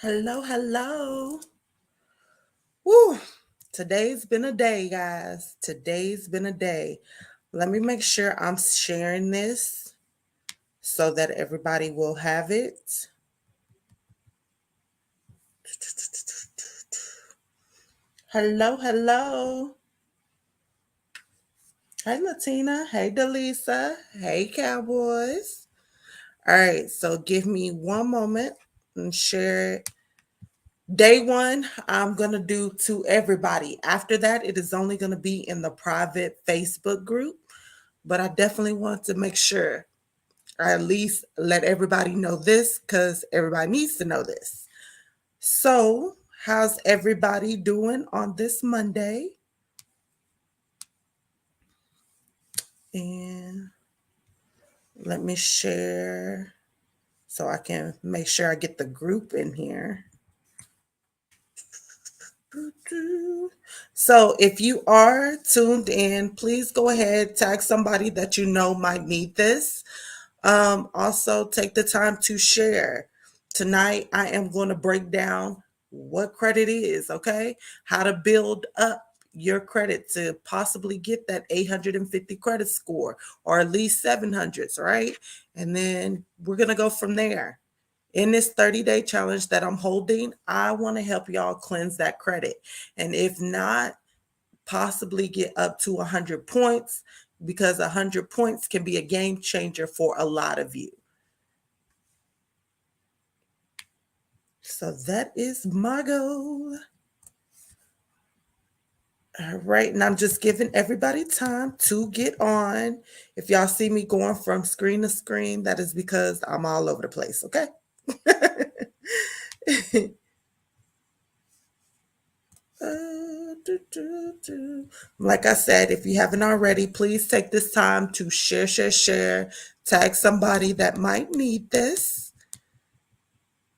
Hello, hello. Woo! Today's been a day, guys. Today's been a day. Let me make sure I'm sharing this so that everybody will have it. Hello, hello. Hey, Latina. Hey, Delisa. Hey, Cowboys. All right, so give me one moment and share it. Day one, I'm going to do to everybody. After that, it is only going to be in the private Facebook group. But I definitely want to make sure I at least let everybody know this because everybody needs to know this. So, how's everybody doing on this Monday? And let me share so I can make sure I get the group in here. So, if you are tuned in, please go ahead, tag somebody that you know might need this. Also, take the time to share. Tonight, I am going to break down what credit is, okay? How to build up your credit to possibly get that 850 credit score or at least 700s, right? And then we're going to go from there. In this 30-day challenge that I'm holding, I want to help y'all cleanse that credit. And if not, possibly get up to 100 points because 100 points can be a game changer for a lot of you. So that is my goal. All right, and I'm just giving everybody time to get on. If y'all see me going from screen to screen, that is because I'm all over the place, okay? Like I said, if you haven't already, please take this time to share, tag somebody that might need this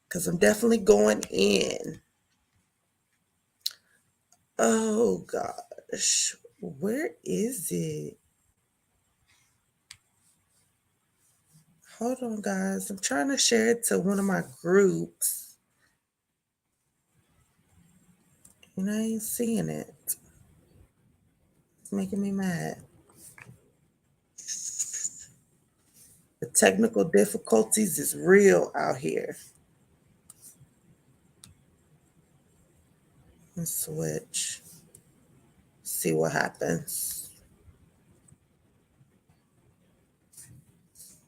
because I'm definitely going in. Oh gosh, where is it? Hold on, guys. I'm trying to share it to one of my groups. And I ain't seeing it. It's making me mad. The technical difficulties is real out here. Let's switch. See what happens.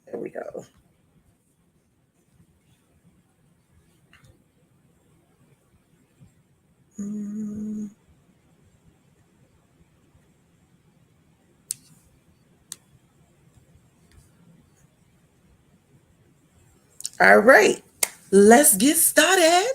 There we go. Mm. All right, let's get started.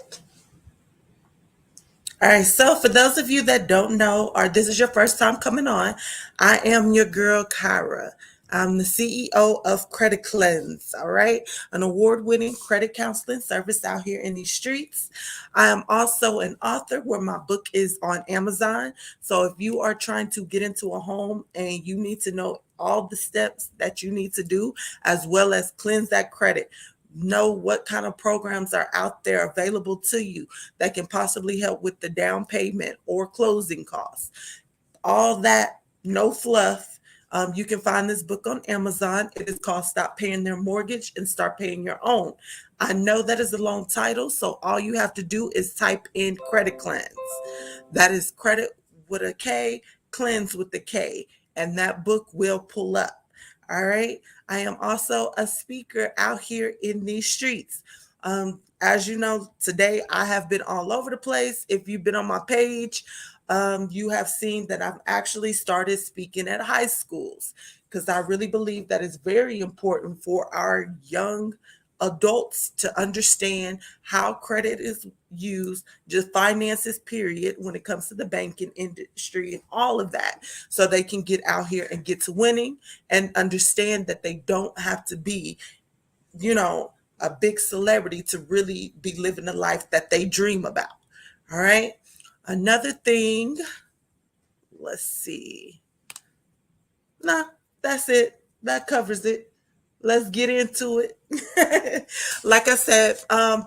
All right, so for those of you that don't know, or this is your first time coming on, I am your girl, Kyra. I'm the CEO of Credit Cleanse, all right? An award-winning credit counseling service out here in these streets. I am also an author where my book is on Amazon. So if you are trying to get into a home and you need to know all the steps that you need to do, as well as cleanse that credit, know what kind of programs are out there available to you that can possibly help with the down payment or closing costs. All that, no fluff. You can find this book on Amazon. It is called Stop Paying Their Mortgage and Start Paying Your Own. I know that is a long title, so all you have to do is type in Credit Cleanse. That is credit with a K, cleanse with the K, and that book will pull up. All right. I am also a speaker out here in these streets. As you know, today I have been all over the place. If you've been on my page, you have seen that I've actually started speaking at high schools because I really believe that it's very important for our young adults to understand how credit is used, just finances, period, when it comes to the banking industry and all of that, so they can get out here and get to winning and understand that they don't have to be, you know, a big celebrity to really be living the life that they dream about. All right. Another thing, let's see. Nah, that's it. That covers it. Let's get into it. Like I said,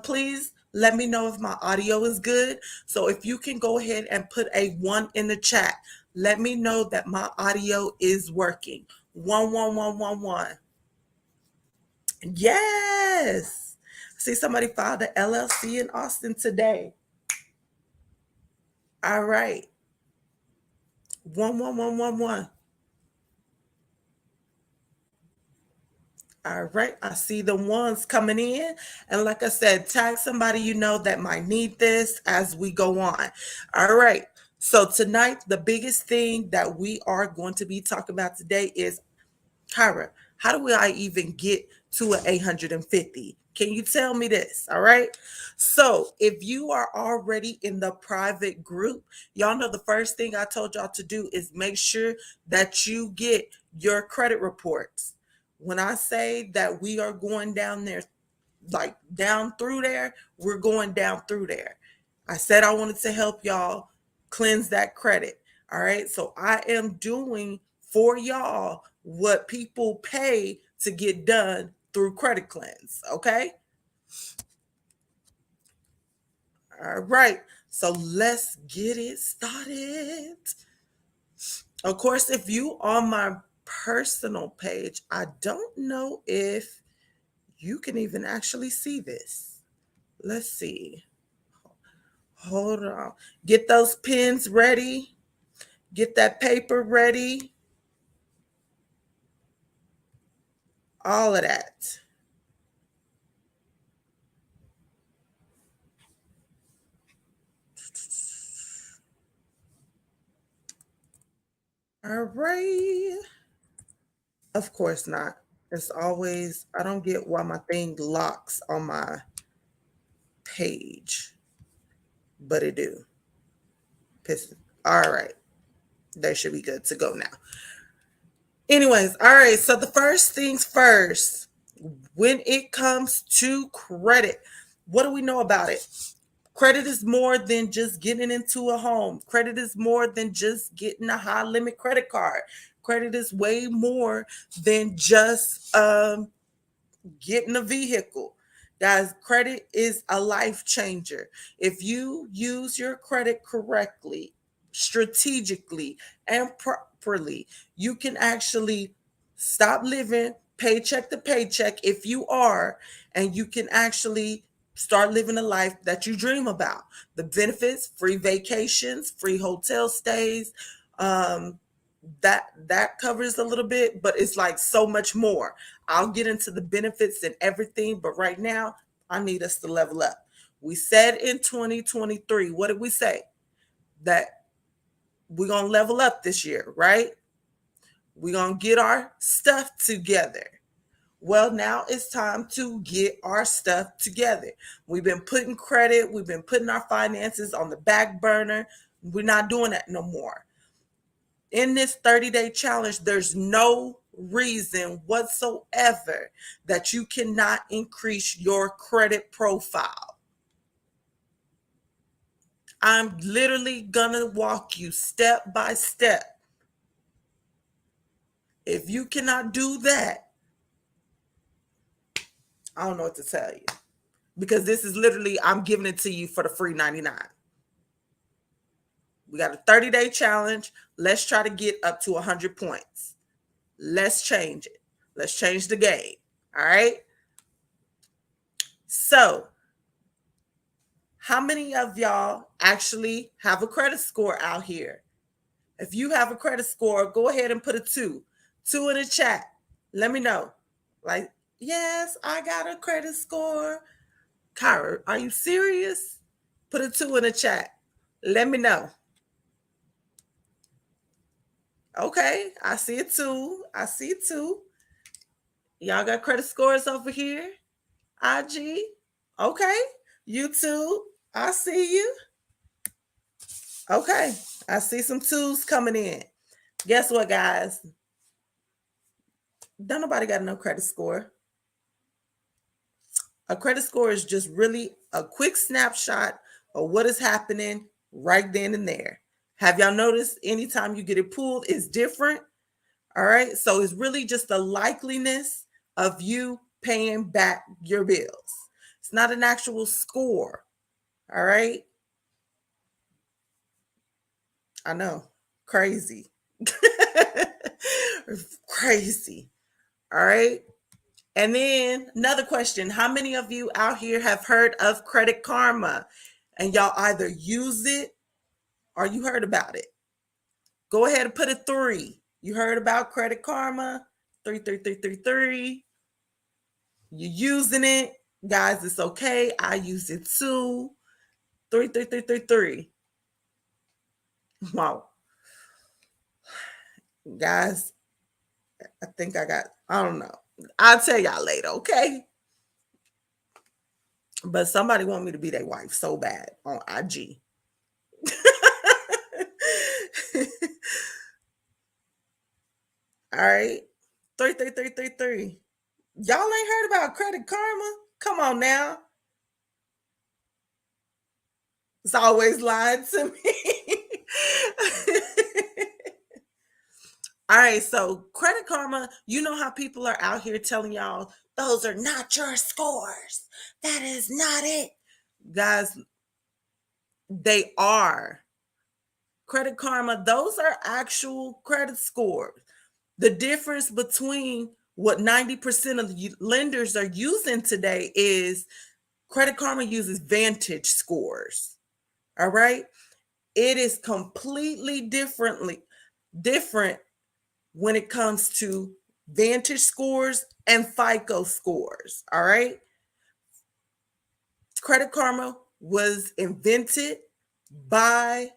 please Let me know if my audio is good. So if you can go ahead and put a 1 in the chat, let me know that my audio is working. 11111. Yes. See, somebody filed an LLC in Austin today. All right. 11111. All right, I see the ones coming in. And like I said, tag somebody you know that might need this as we go on. All right, so tonight, the biggest thing that we are going to be talking about today is Kyra, how do I even get to an 850? Can you tell me this? All right. So, if you are already in the private group, y'all know the first thing I told y'all to do is make sure that you get your credit reports. When I say that we are going down there, like down through there, we're going down through there. I said I wanted to help y'all cleanse that credit. All right. So I am doing for y'all what people pay to get done through Credit Cleanse. Okay. All right. So let's get it started. Of course, if you on my personal page, I don't know if you can even actually see this. Let's see. Hold on. Get those pens ready. Get that paper ready. All of that. All right. Of course not. It's always, I don't get why my thing locks on my page, but it do. Piss. All right. They should be good to go now. Anyways, all right. So the first things first, when it comes to credit, what do we know about it? Credit is more than just getting into a home. Credit is more than just getting a high limit credit card. Credit is way more than just getting a vehicle. Guys, credit is a life changer. If you use your credit correctly, strategically, and properly, you can actually stop living paycheck to paycheck if you are, and you can actually start living a life that you dream about. The benefits, free vacations, free hotel stays, um, that covers a little bit, but it's like so much more. I'll get into the benefits and everything, but right now I need us to level up. We said in 2023, what did we say? That we're going to level up this year, right? We're going to get our stuff together. Well, now it's time to get our stuff together. We've been putting credit, we've been putting our finances on the back burner. We're not doing that no more. In this 30-day challenge, there's no reason whatsoever that you cannot increase your credit profile. I'm literally gonna walk you step by step. If you cannot do that, I don't know what to tell you. Because this is literally, I'm giving it to you for the free 99. We got a 30-day challenge. Let's try to get up to 100 points. Let's change it. Let's change the game. All right. So, how many of y'all actually have a credit score out here? If you have a credit score, go ahead and put a 2. 2 in the chat. Let me know. Like, yes, I got a credit score. Kyra, are you serious? Put a 2 in the chat. Let me know. Okay, I see it too. I see it too. Y'all got credit scores over here? IG? Okay. YouTube? I see you. Okay. I see some 2s coming in. Guess what, guys? Don't nobody got no credit score. A credit score is just really a quick snapshot of what is happening right then and there. Have y'all noticed anytime you get it pulled, it's different? All right. So it's really just the likeliness of you paying back your bills. It's not an actual score. All right. I know. Crazy. Crazy. All right. And then another question. How many of you out here have heard of Credit Karma? And y'all either use it or you heard about it? Go ahead and put a three. You heard about Credit Karma? Three, three, three, three, three. You're using it. Guys, it's okay. I use it too. Three, three, three, three, three. Wow. Guys, I think I don't know. I'll tell y'all later, okay? But somebody want me to be their wife so bad on IG. All right. 33333. Y'all ain't heard about Credit Karma? Come on now. It's always lying to me. All right, so Credit Karma, you know how people are out here telling y'all, those are not your scores. That is not it. Guys, they are. Credit Karma, those are actual credit scores. The difference between what 90% of the lenders are using today is Credit Karma uses Vantage scores. All right? It is completely different when it comes to Vantage scores and FICO scores. All right? Credit Karma was invented by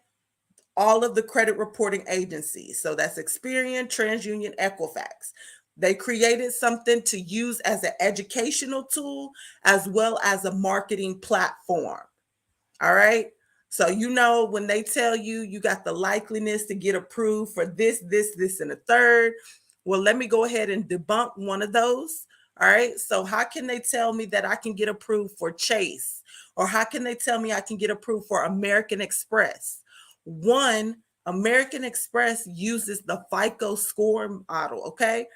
all of the credit reporting agencies. So that's Experian, TransUnion, Equifax. They created something to use as an educational tool as well as a marketing platform. All right. So, you know, when they tell you you got the likeliness to get approved for this, and the third, well, let me go ahead and debunk one of those. All right. So, how can they tell me that I can get approved for Chase? Or how can they tell me I can get approved for American Express? One, American Express uses the FICO score model. Okay.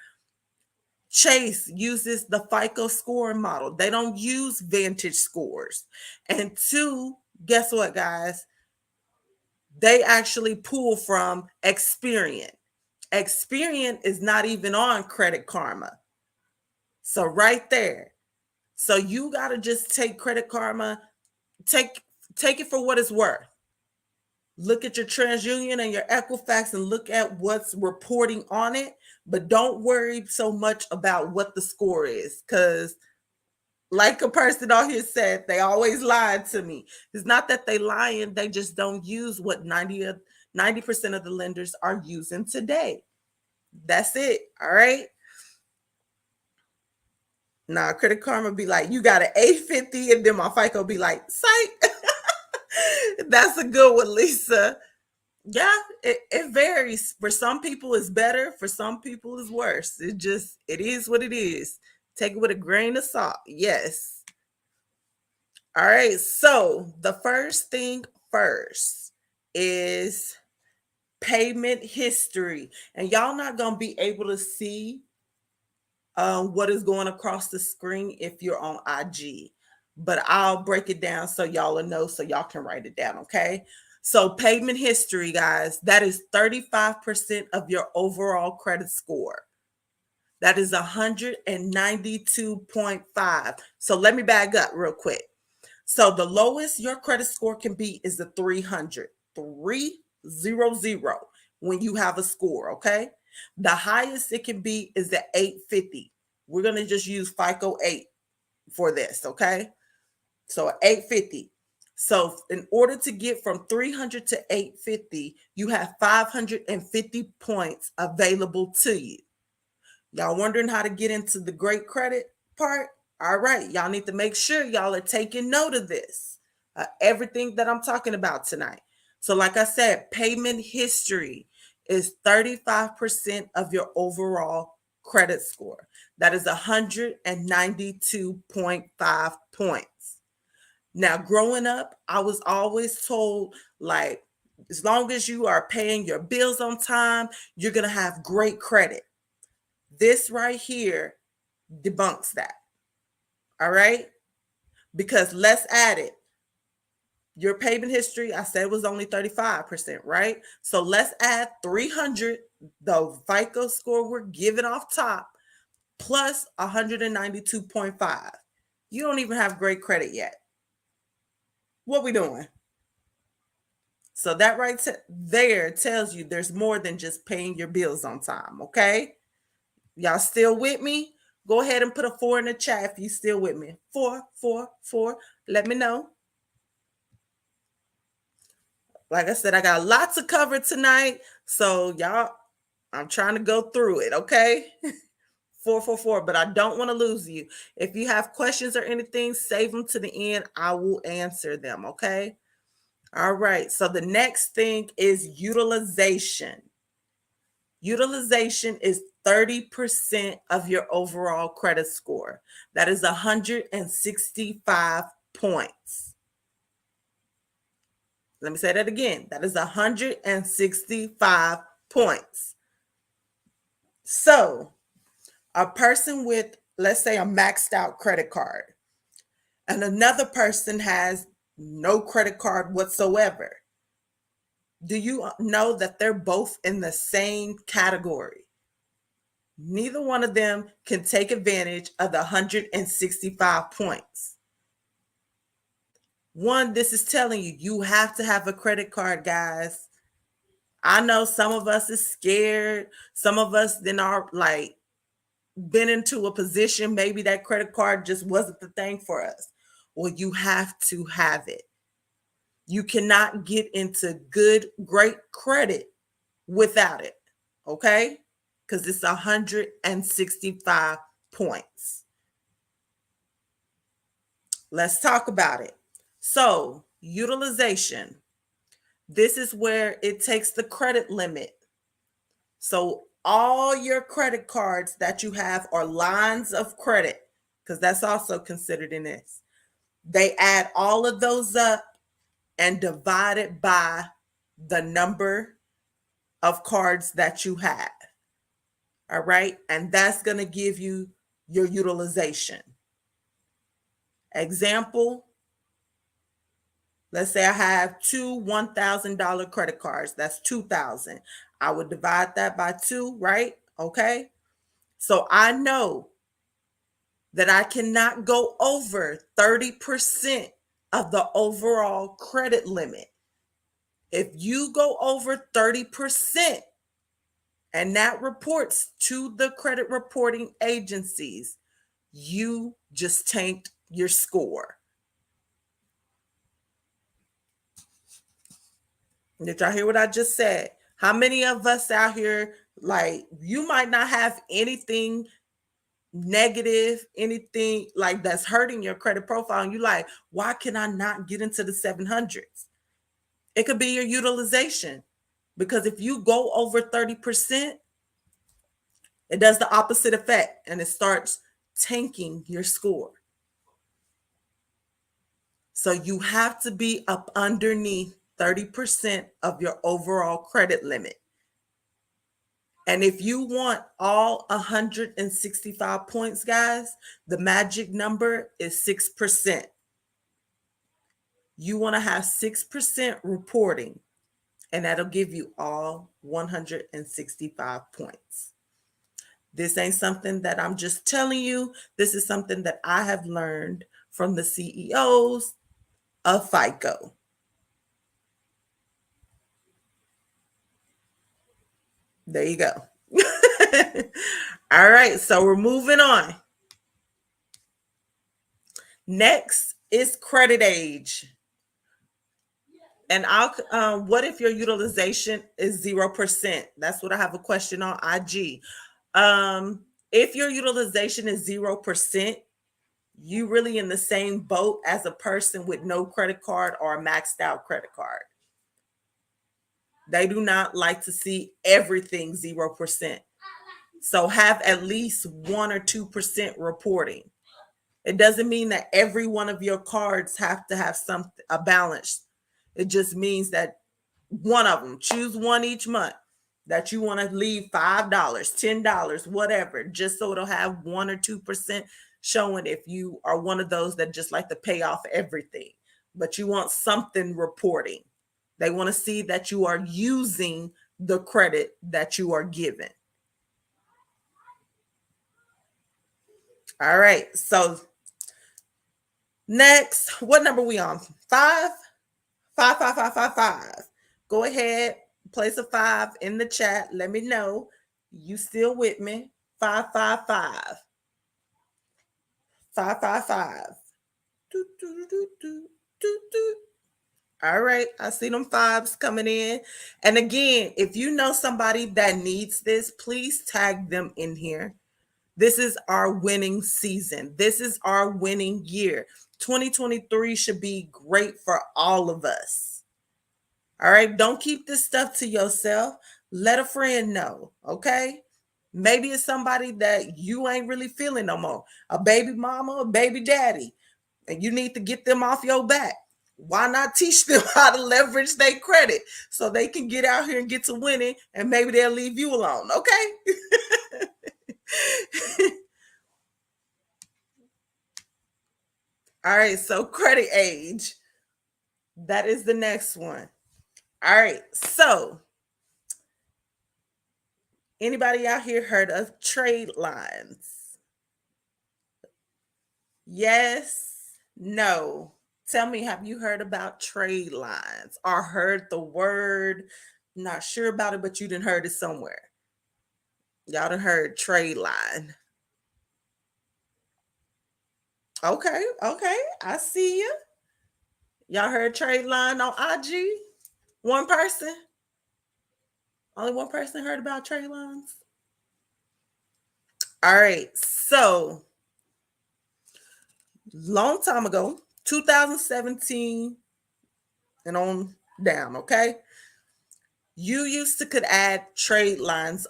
Chase uses the FICO scoring model. They don't use Vantage scores. And two, guess what, guys? They actually pull from Experian. Experian is not even on Credit Karma. So right there. So you got to just take Credit Karma, take take it for what it's worth. Look at your TransUnion and your Equifax and look at what's reporting on it, but don't worry so much about what the score is, because like a person on here said, they always lied to me. It's not that they lying, they just don't use what 90% of the lenders are using today. That's it. All right. Now, Credit Karma be like, you got an 850, and then my FICO be like, psych. That's a good one, Lisa. Yeah, it varies. For some people it's better, for some people it's worse. It is what it is. Take it with a grain of salt. Yes. All right. So the first thing first is payment history. And y'all not gonna be able to see what is going across the screen if you're on IG. But I'll break it down so y'all will know, so y'all can write it down, okay? So payment history, guys, that is 35% of your overall credit score. That is 192.5. So let me back up real quick. So the lowest your credit score can be is the 300, 300 when you have a score, okay? The highest it can be is the 850. We're going to just use FICO 8 for this, okay? So 850. So in order to get from 300 to 850, you have 550 points available to you. Y'all wondering how to get into the great credit part? All right, y'all need to make sure y'all are taking note of this. Everything that I'm talking about tonight. So, like I said, payment history is 35% of your overall credit score. That is 192.5 points. Now, growing up, I was always told, like, as long as you are paying your bills on time, you're going to have great credit. This right here debunks that. All right? Because let's add it. Your payment history, I said, was only 35%, right? So let's add 300, the FICO score we're giving off top, plus 192.5. You don't even have great credit yet. What we doing? So that right there tells you there's more than just paying your bills on time, okay? Y'all still with me? Go ahead and put a 4 in the chat if you still with me. 4, 4, 4. Let me know. Like I said, I got lots to cover tonight. So y'all, I'm trying to go through it, okay? 444, but I don't want to lose you. If you have questions or anything, save them to the end. I will answer them, okay? All right. So the next thing is utilization. Utilization is 30% of your overall credit score. That is 165 points. Let me say that again. That is 165 points. So, a person with, let's say, a maxed out credit card, and another person has no credit card whatsoever. Do you know that they're both in the same category? Neither one of them can take advantage of the 165 points. One, this is telling you, you have to have a credit card, guys. I know some of us is scared. Some of us then are like been into a position, maybe that credit card just wasn't the thing for us. Well, you have to have it. You cannot get into good, great credit without it. Okay? Because it's 165 points. Let's talk about it. So, utilization. This is where it takes the credit limit. So, all your credit cards that you have are lines of credit, because that's also considered in this. They add all of those up and divide it by the number of cards that you have. All right. And that's going to give you your utilization. Example, let's say I have two $1,000 credit cards. That's 2,000. I would divide that by 2, right? Okay. So I know that I cannot go over 30% of the overall credit limit. If you go over 30%, and that reports to the credit reporting agencies, you just tanked your score. Did y'all hear what I just said? How many of us out here, like, you might not have anything negative, anything like that's hurting your credit profile, and you like, why can I not get into the 700s? It could be your utilization, because if you go over 30%, it does the opposite effect and it starts tanking your score. So you have to be up underneath 30% of your overall credit limit. And if you want all 165 points, guys, the magic number is 6%. You want to have 6% reporting, and that'll give you all 165 points. This ain't something that I'm just telling you. This is something that I have learned from the CEOs of FICO. There you go. All right, so we're moving on. Next is credit age. And what if your utilization is 0%? That's what I have a question on IG. If your utilization is 0%, you really in the same boat as a person with no credit card or a maxed out credit card. They do not like to see everything 0%. So have at least 1 or 2% reporting. It doesn't mean that every one of your cards have to have a balance. It just means that one of them, choose one each month that you want to leave $5, $10, whatever, just so it'll have 1 or 2% showing if you are one of those that just like to pay off everything. but you want something reporting. They want to see that you are using the credit that you are given. All right. So next, what number we on? Five? Five, five, five, five, five. Go ahead, place a five in the chat. Let me know you still with me. Five, five, five. Five, five, five. Do, do, do, do, do, do. All right, I see them fives coming in. And again, if you know somebody that needs this, please tag them in here. This is our winning season. This is our winning year. 2023 should be great for all of us. All right, don't keep this stuff to yourself. Let a friend know, okay? Maybe it's somebody that you ain't really feeling no more. A baby mama, a baby daddy, and you need to get them off your back. Why not teach them how to leverage their credit so they can get out here and get to winning, and maybe they'll leave you alone, okay? All right, so credit age. That is the next one. All right, so anybody out here heard of trade lines? Yes, no. Tell me, have you heard about trade lines or heard the word? Not sure about it, but you didn't heard it somewhere. Y'all done heard trade line. Okay, okay, I see you. Y'all heard trade line on IG? One person? Only one person heard about trade lines? All right, so long time ago, 2017 and on down, okay? You used to could add trade lines,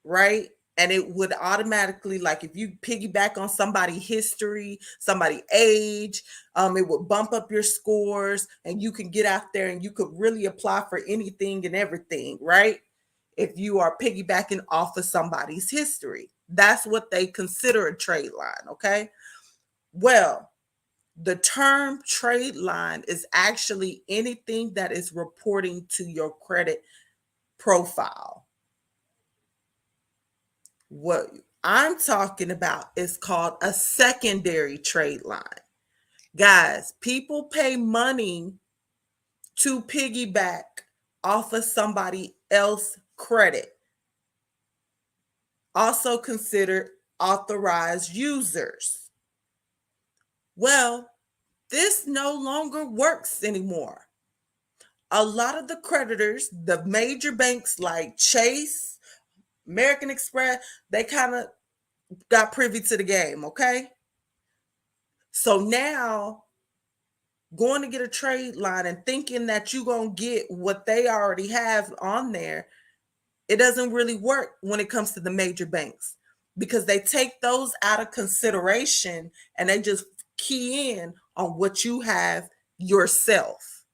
right? And it would automatically, like if you piggyback on somebody history, somebody age, it would bump up your scores and you can get out there and you could really apply for anything and everything, right? If you are piggybacking off of somebody's history. That's what they consider a trade line, okay? Well, the term trade line is actually anything that is reporting to your credit profile. What I'm talking about is called a secondary trade line. Guys, people pay money to piggyback off of somebody else's credit, also considered authorized users. Well, this no longer works anymore. A lot of the creditors, the major banks like Chase, American Express, they kind of got privy to the game, okay? So now going to get a trade line and thinking that you're going to get what they already have on there, it doesn't really work when it comes to the major banks because they take those out of consideration and they just key in on what you have yourself.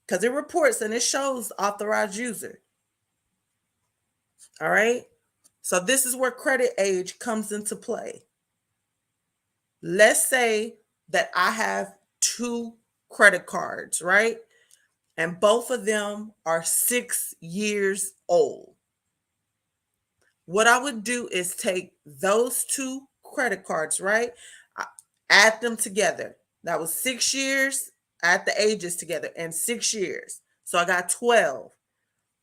Because it reports and it shows authorized user. All right. So this is where credit age comes into play. Let's say that I have two credit cards, right? And both of them are 6 years old. What I would do is take those two credit cards, right? Add them together. That was 6 years, add the ages together, and 6 years. So I got 12.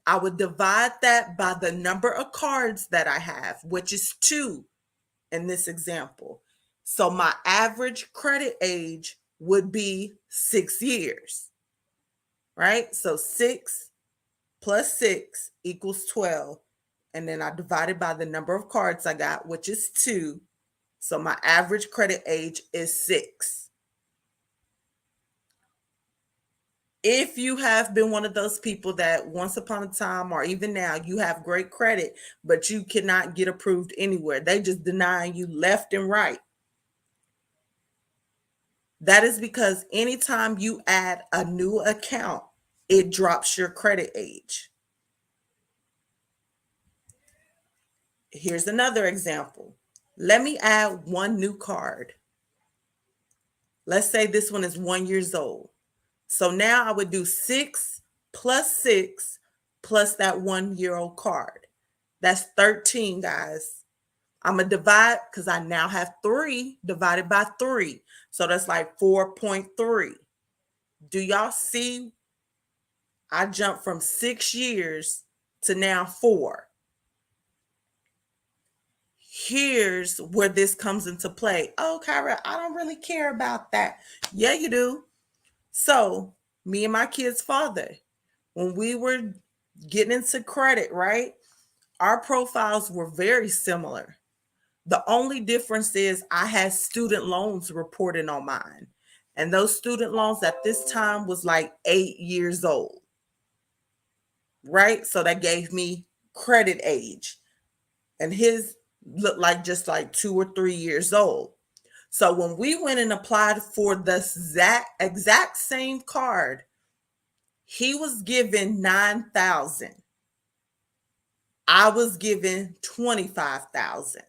I would divide that by the number of cards that I have, which is 2 in this example. So my average credit age would be 6 years, right? So 6 plus 6 equals 12. And then I divided by the number of cards I got, which is 2. So my average credit age is 6. If you have been one of those people that once upon a time or even now you have great credit, but you cannot get approved anywhere, they just denying you left and right. That is because anytime you add a new account, it drops your credit age. Here's another example. Let me add one new card. Let's say this one is 1 year old. So now I would do 6 plus that 1 year old card. That's 13, guys. I'm going to divide because I now have 3 divided by 3. So that's like 4.3. Do y'all see? I jumped from 6 years to now 4. Here's where this comes into play. Oh, Kyra, I don't really care about that. Yeah, you do. So, me and my kid's father, when we were getting into credit, right? Our profiles were very similar. The only difference is I had student loans reported on mine. And those student loans at this time was like 8 years old, right? So that gave me credit age. And his looked like just like 2 or 3 years old. So when we went and applied for the exact same card, he was given 9,000. I was given 25,000.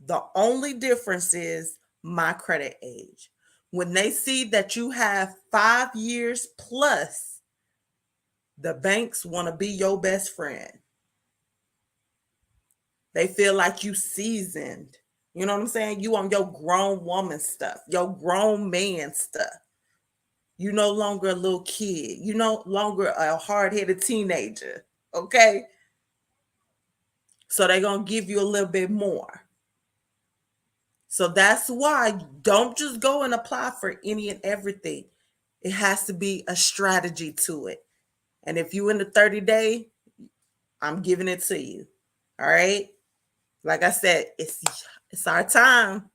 The only difference is my credit age. When they see that you have 5 years plus, the banks want to be your best friend. They feel like you seasoned. You know what I'm saying? You on your grown woman stuff, your grown man stuff. You no longer a little kid. You no longer a hard-headed teenager. Okay? So they're going to give you a little bit more. So that's why don't just go and apply for any and everything. It has to be a strategy to it. And if you in the 30-day, I'm giving it to you. All right? Like I said, it's our time.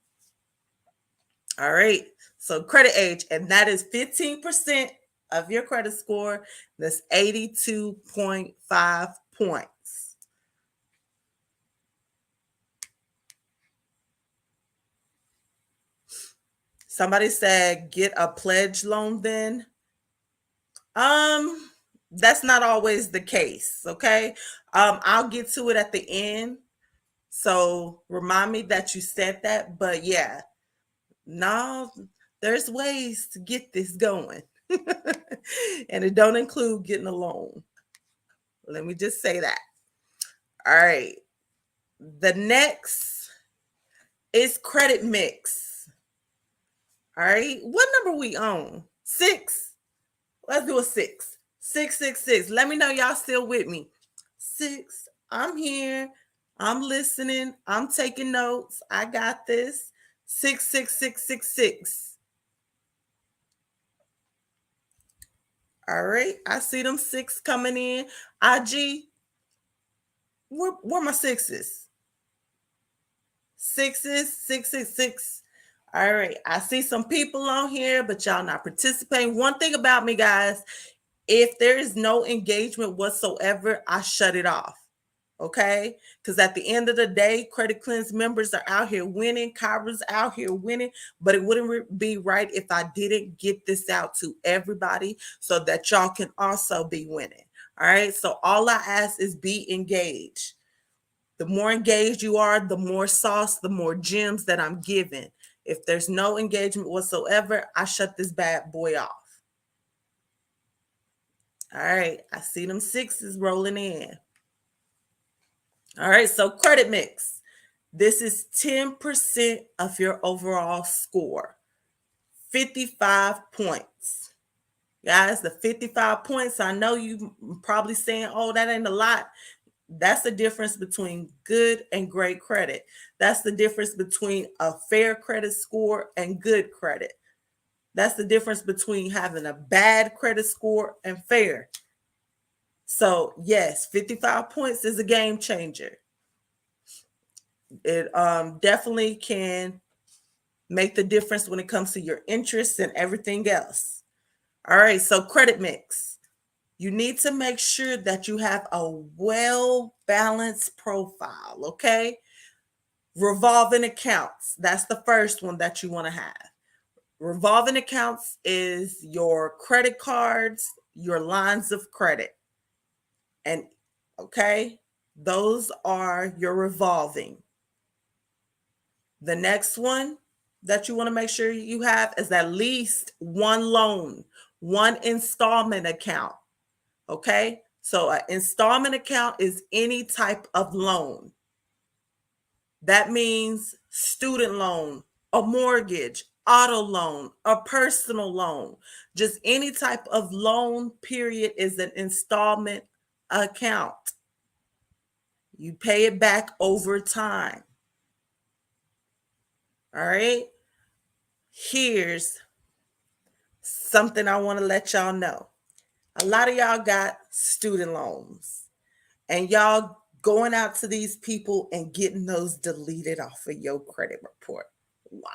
All right. So credit age, and that is 15% of your credit score. That's 82.5 points. Somebody said get a pledge loan then. That's not always the case, okay? I'll get to it at the end. So remind me that you said that, but yeah. No, there's ways to get this going. And it don't include getting a loan. Let me just say that. All right. The next is credit mix. All right. What number we on? 6. Let's do a 6. 666. Let me know y'all still with me. 6. I'm here. I'm listening. I'm taking notes. I got this. 66666. All right. I see them 6 coming in. IG, where my 6s? 6s, 666. All right. I see some people on here, but y'all not participating. One thing about me, guys, if there is no engagement whatsoever, I shut it off. Okay? Because at the end of the day, Credit Cleanse members are out here winning. Kyra's out here winning. But it wouldn't be right if I didn't get this out to everybody so that y'all can also be winning. All right? So all I ask is be engaged. The more engaged you are, the more sauce, the more gems that I'm giving. If there's no engagement whatsoever, I shut this bad boy off. All right, I see them 6s rolling in. All right, so credit mix. This is 10% of your overall score, 55 points. Guys, the 55 points, I know you probably saying, oh, that ain't a lot. That's the difference between good and great credit. That's the difference between a fair credit score and good credit. That's the difference between having a bad credit score and fair. So, yes, 55 points is a game changer. It definitely can make the difference when it comes to your interests and everything else. All right, so credit mix. You need to make sure that you have a well-balanced profile, okay? Revolving accounts. That's the first one that you want to have. Revolving accounts is your credit cards, your lines of credit. And okay, those are your revolving. The next one that you want to make sure you have is at least one loan, one installment account. Okay. So an installment account is any type of loan. That means student loan, a mortgage, auto loan, a personal loan, just any type of loan, period, is an installment account. You pay it back over time. All right. Here's something I want to let y'all know. A lot of y'all got student loans and y'all going out to these people and getting those deleted off of your credit report. Wow.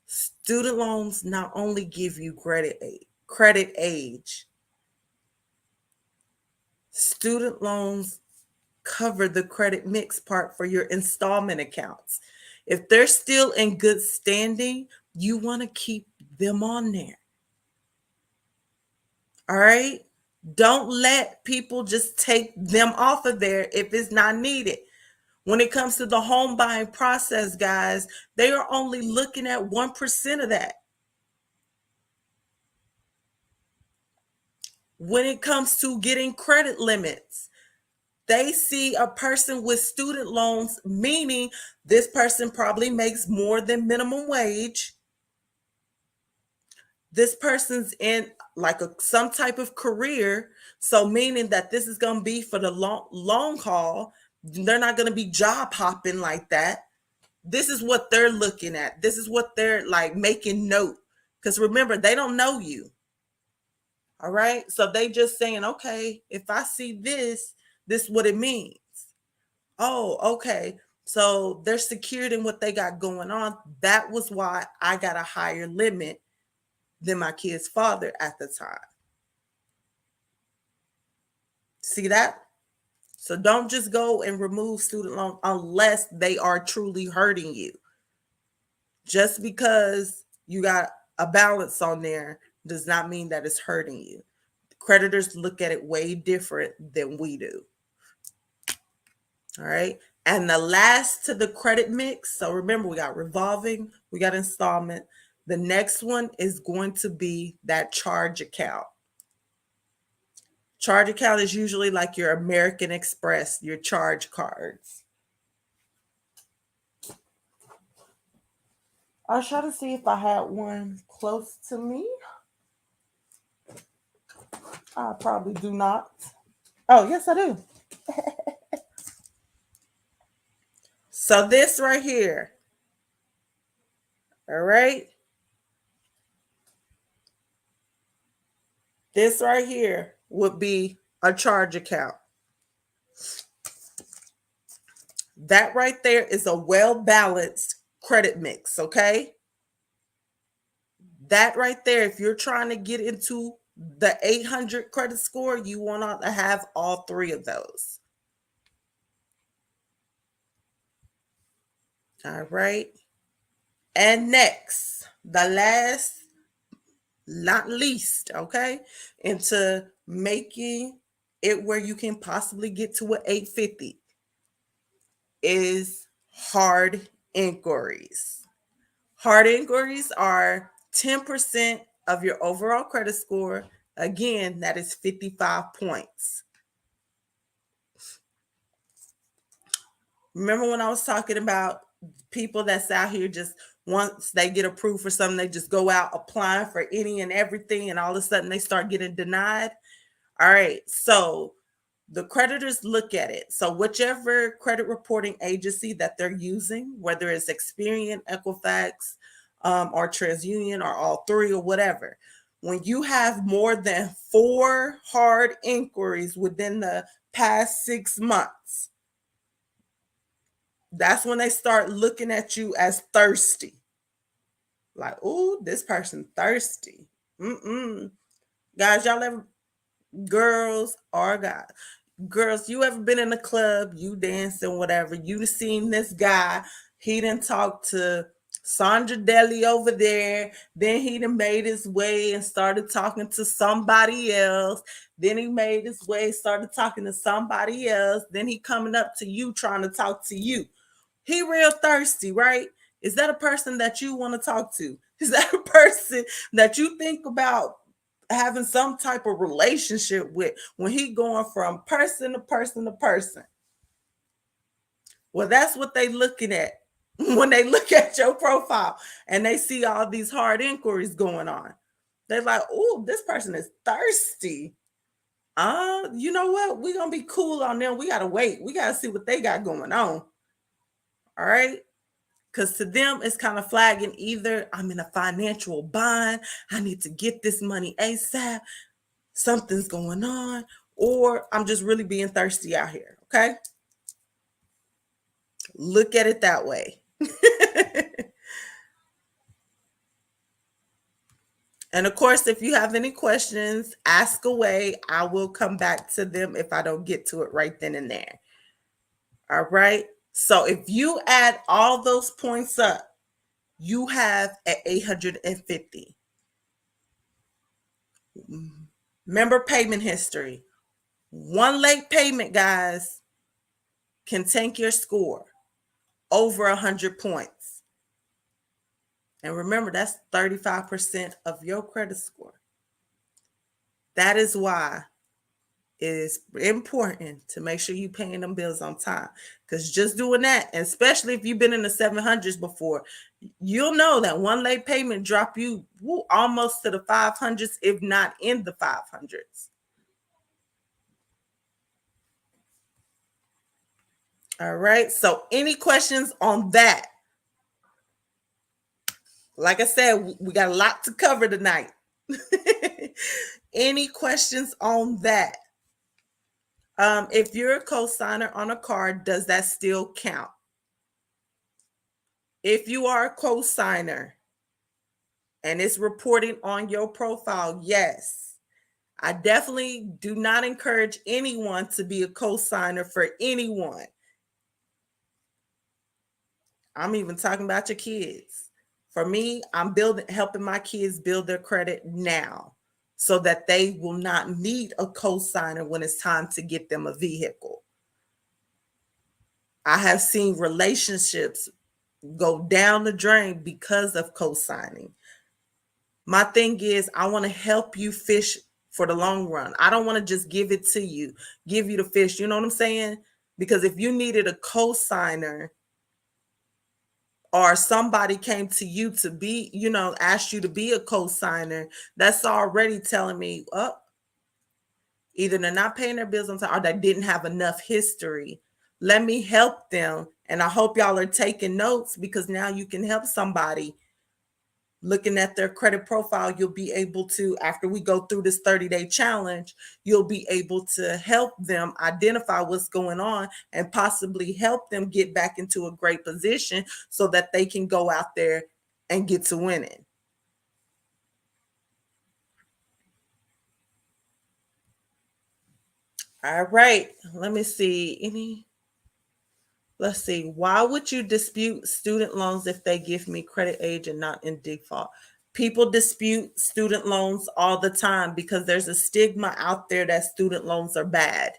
Student loans not only give you credit age, student loans cover the credit mix part for your installment accounts. If they're still in good standing, you want to keep them on there. All right? Don't let people just take them off of there if it's not needed. When it comes to the home buying process, guys, they are only looking at 1% of that. When it comes to getting credit limits, they see a person with student loans, meaning this person probably makes more than minimum wage. This person's in like some type of career, so meaning that this is going to be for the long haul. They're not going to be job hopping like that. This is what they're looking at. This is what they're like making note, because remember, they don't know you. All right, so they just saying, okay, if I see this is what it means. Oh, okay. So they're secured in what they got going on. That was why I got a higher limit than my kid's father at the time. See that? So don't just go and remove student loan unless they are truly hurting you. Just because you got a balance on there does not mean that it's hurting you. Creditors look at it way different than we do. All right. And the last to the credit mix. So remember, we got revolving, we got installment. The next one is going to be that charge account. Charge account is usually like your American Express, your charge cards. I'll try to see if I had one close to me. I probably do not. Oh, yes, I do. So this right here. All right. This right here would be a charge account. That right there is a well-balanced credit mix, okay? That right there, if you're trying to get into the 800 credit score, you want to have all three of those. All right. And next, the last, not least, okay, into making it where you can possibly get to an 850 is hard inquiries. Hard inquiries are 10% of your overall credit score. Again, that is 55 points. Remember when I was talking about people that's out here just once they get approved for something, they just go out applying for any and everything, and all of a sudden they start getting denied? All right. So the creditors look at it. So whichever credit reporting agency that they're using, whether it's Experian, Equifax, or TransUnion, or all three, or whatever, when you have more than 4 hard inquiries within the past 6 months, that's when they start looking at you as thirsty. Like, oh, this person thirsty. Guys, y'all ever, girls or guys, girls, you ever been in a club, you dancing, whatever, you seen this guy, he done talked to Sandra Deli over there, then he done made his way and started talking to somebody else, then he made his way, started talking to somebody else, then he coming up to you trying to talk to you. He real thirsty, right? Is that a person that you want to talk to? Is that a person that you think about having some type of relationship with when he going from person to person to person? Well, that's what they looking at when they look at your profile and they see all these hard inquiries going on. They're like, oh, this person is thirsty. You know what? We're gonna be cool on them. We gotta wait. We gotta see what they got going on. All right. Because to them, it's kind of flagging either I'm in a financial bind, I need to get this money ASAP, something's going on, or I'm just really being thirsty out here. Okay. Look at it that way. And of course, if you have any questions, ask away. I will come back to them if I don't get to it right then and there. All right. So if you add all those points up, you have at 850. Remember payment history. One late payment, guys, can tank your score over 100 points. And remember, that's 35% of your credit score. That is why it is important to make sure you paying them bills on time. Because just doing that, and especially if you've been in the 700s before, you'll know that one late payment drop you almost to the 500s, if not in the 500s. All right. So any questions on that? Like I said, we got a lot to cover tonight. Any questions on that? If you're a co-signer on a card, does that still count? If you are a co-signer and it's reporting on your profile, yes. I definitely do not encourage anyone to be a co-signer for anyone. I'm even talking about your kids. For me, I'm helping my kids build their credit now so that they will not need a co-signer when it's time to get them a vehicle. I have seen relationships go down the drain because of co-signing. My thing is, I want to help you fish for the long run. I don't want to just give it to you, give you the fish. You know what I'm saying? Because if you needed a co-signer or somebody came to you to be, asked you to be a co-signer, that's already telling me, oh, either they're not paying their bills on time or they didn't have enough history. Let me help them. And I hope y'all are taking notes because now you can help somebody. Looking at their credit profile, you'll be able to, after we go through this 30-day challenge, you'll be able to help them identify what's going on and possibly help them get back into a great position so that they can go out there and get to winning. All right, let me see. Let's see. Why would you dispute student loans if they give me credit aid and not in default? People dispute student loans all the time because there's a stigma out there that student loans are bad.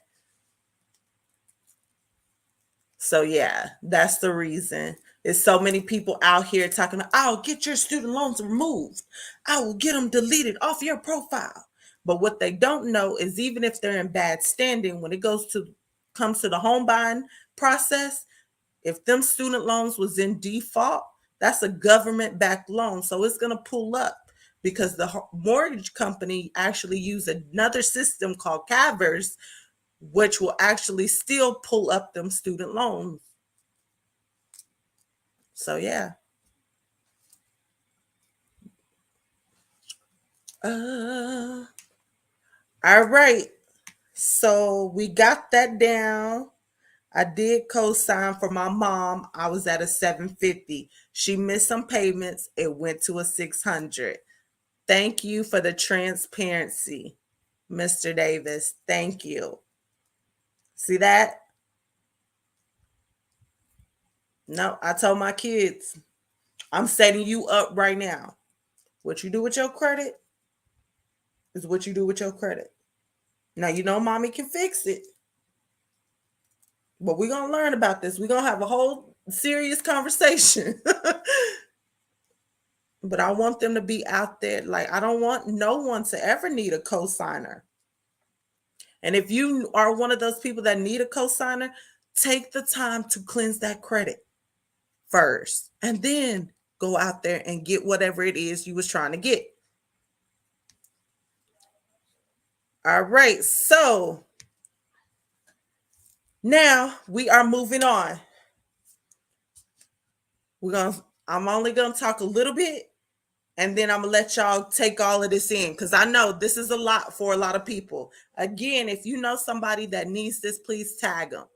So yeah, that's the reason. There's so many people out here talking about, I'll get your student loans removed. I will get them deleted off your profile. But what they don't know is even if they're in bad standing, when it comes to the home buying process, if them student loans was in default, that's a government-backed loan. So it's going to pull up because the mortgage company actually use another system called CAVRS, which will actually still pull up them student loans. So yeah. All right. So we got that down. I did co-sign for my mom. I was at a 750. She missed some payments. It went to a 600. Thank you for the transparency, Mr. Davis. Thank you. See that? No, I told my kids, I'm setting you up right now. What you do with your credit is what you do with your credit. Now, mommy can fix it. But we're going to learn about this. We're going to have a whole serious conversation. But I want them to be out there. Like, I don't want no one to ever need a cosigner. And if you are one of those people that need a cosigner, take the time to cleanse that credit first and then go out there and get whatever it is you was trying to get. All right, so now we are moving on. I'm only gonna talk a little bit, and then I'm gonna let y'all take all of this in, because I know this is a lot for a lot of people. Again, if you know somebody that needs this, please tag them.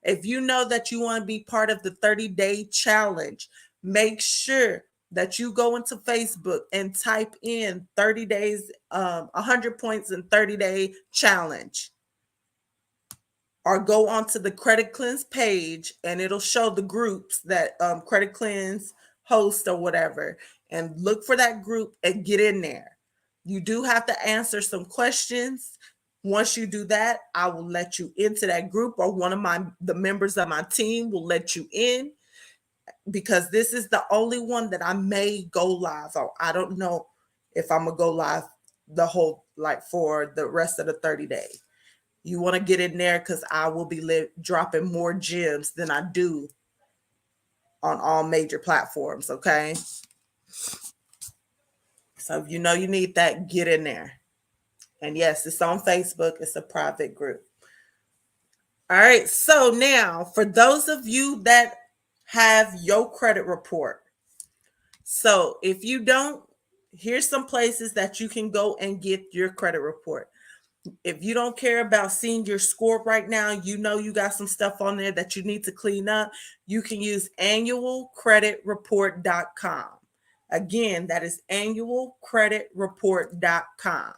If you know that you want to be part of the 30-day challenge, make sure that you go into Facebook and type in 30 days, 100 points in 30-day challenge. Or go onto the Credit Cleanse page and it'll show the groups that Credit Cleanse host or whatever. And look for that group and get in there. You do have to answer some questions. Once you do that, I will let you into that group, or one of the members of my team will let you in, because this is the only one that I may go live on. I don't know if I'm gonna go live the whole, like, for the rest of the 30 days. You want to get in there, because I will be dropping more gems than I do on all major platforms. Okay. So if you know you need that, get in there. And yes, it's on Facebook. It's a private group. All right. So now, for those of you that have your credit report, so if you don't, here's some places that you can go and get your credit report. If you don't care about seeing your score right now, you know you got some stuff on there that you need to clean up, you can use annualcreditreport.com. Again, that is annualcreditreport.com.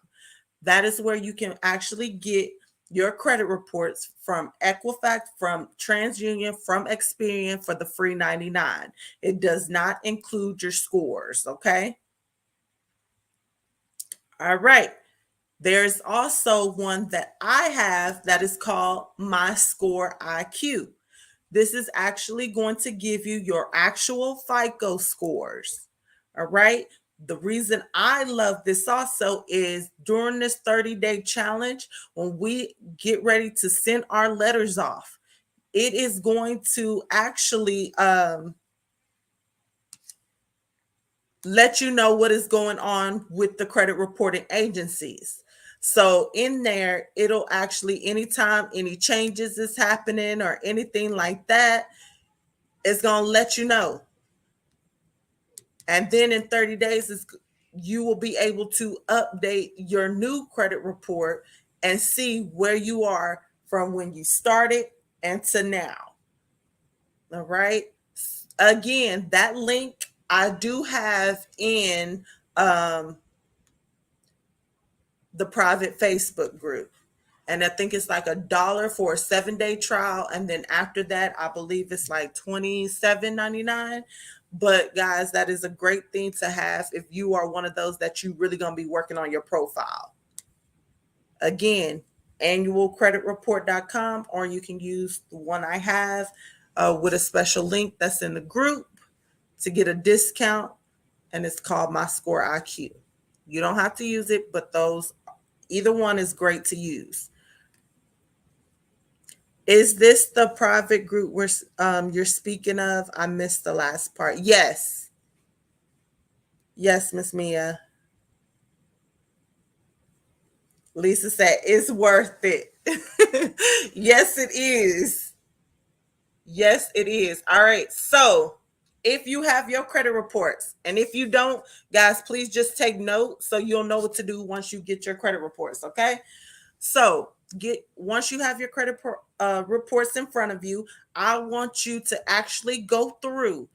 That is where you can actually get your credit reports from Equifax, from TransUnion, from Experian for the free 99. It does not include your scores, okay? All right. There's also one that I have that is called My Score IQ. This is actually going to give you your actual FICO scores. All right. The reason I love this also is during this 30-day challenge, when we get ready to send our letters off, it is going to actually let you know what is going on with the credit reporting agencies. So in there, it'll actually, anytime any changes is happening or anything like that, it's going to let you know. And then in 30 days, you will be able to update your new credit report and see where you are from when you started and to now. All right. Again, that link I do have in the private Facebook group. And I think it's like $1 for a 7-day trial. And then after that, I believe it's like $27.99. But guys, that is a great thing to have if you are one of those that you really going to be working on your profile. Again, annualcreditreport.com, or you can use the one I have with a special link that's in the group to get a discount. And it's called My Score IQ. You don't have to use it, but either one is great to use. Is this the private group where you're speaking of? I missed the last part. Yes. Yes, Miss Mia. Lisa said it's worth it. Yes, it is. Yes, it is. All right. So if you have your credit reports, and if you don't, guys, please just take note so you'll know what to do once you get your credit reports. Okay. So once you have your credit reports in front of you, I want you to actually go through,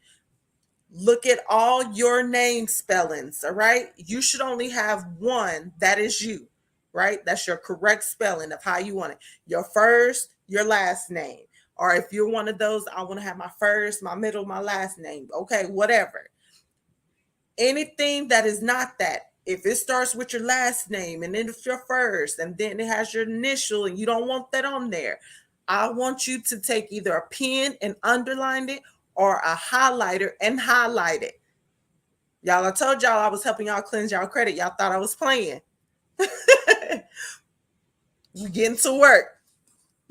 look at all your name spellings. All right. You should only have one that is you, right? That's your correct spelling of how you want it. Your first, your last name. Or if you're one of those, I want to have my first, my middle, my last name. Okay, whatever. Anything that is not that, if it starts with your last name and then it's your first and then it has your initial and you don't want that on there, I want you to take either a pen and underline it, or a highlighter and highlight it. Y'all, I told y'all I was helping y'all cleanse y'all credit. Y'all thought I was playing. We getting to work.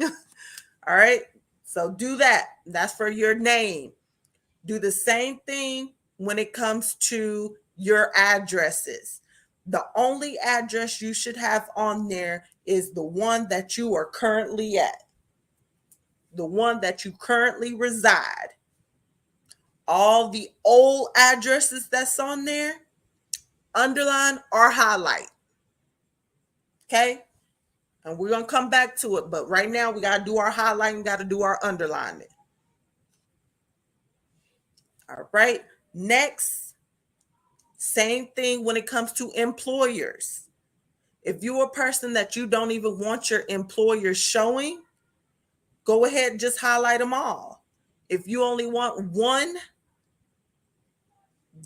All right. So do that. That's for your name. Do the same thing when it comes to your addresses. The only address you should have on there is the one that you are currently at, the one that you currently reside. All the old addresses that's on there, underline or highlight. Okay? And we're going to come back to it. But right now, we got to do our highlighting, got to do our underlining. All right. Next, same thing when it comes to employers. If you're a person that you don't even want your employer showing, go ahead and just highlight them all. If you only want one,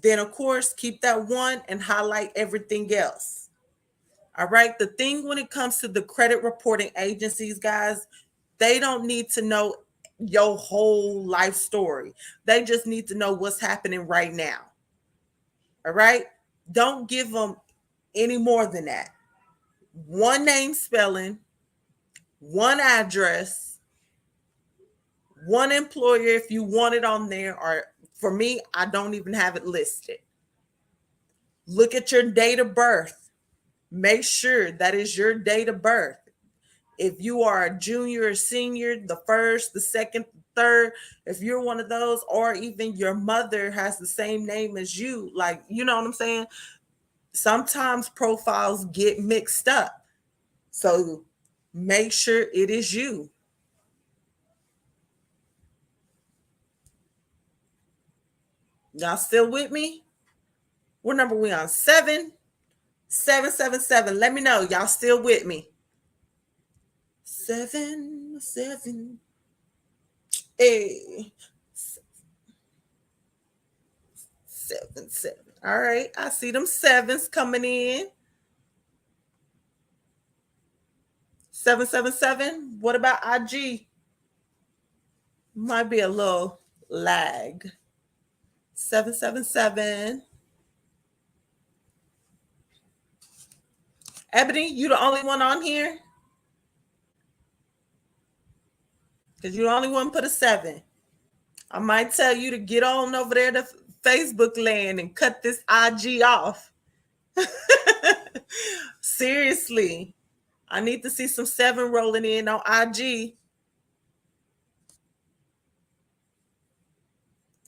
then of course, keep that one and highlight everything else. All right. The thing when it comes to the credit reporting agencies, guys, they don't need to know your whole life story. They just need to know what's happening right now. All right. Don't give them any more than that. One name spelling, one address, one employer if you want it on there, or for me, I don't even have it listed. Look at your date of birth. Make sure that is your date of birth. If you are a junior or senior, the first, the second, third, if you're one of those, or even your mother has the same name as you, like, you know what I'm saying? Sometimes profiles get mixed up. So make sure it is you. Y'all still with me? What number we on? 777. Let me know. Y'all still with me? 7 7. Hey. 7 7. All right. I see them sevens coming in. 777. What about IG? Might be a little lag. 777. Ebony, you the only one on here? Because you the only one put a 7. I might tell you to get on over there to Facebook land and cut this IG off. Seriously. I need to see some 7 rolling in on IG.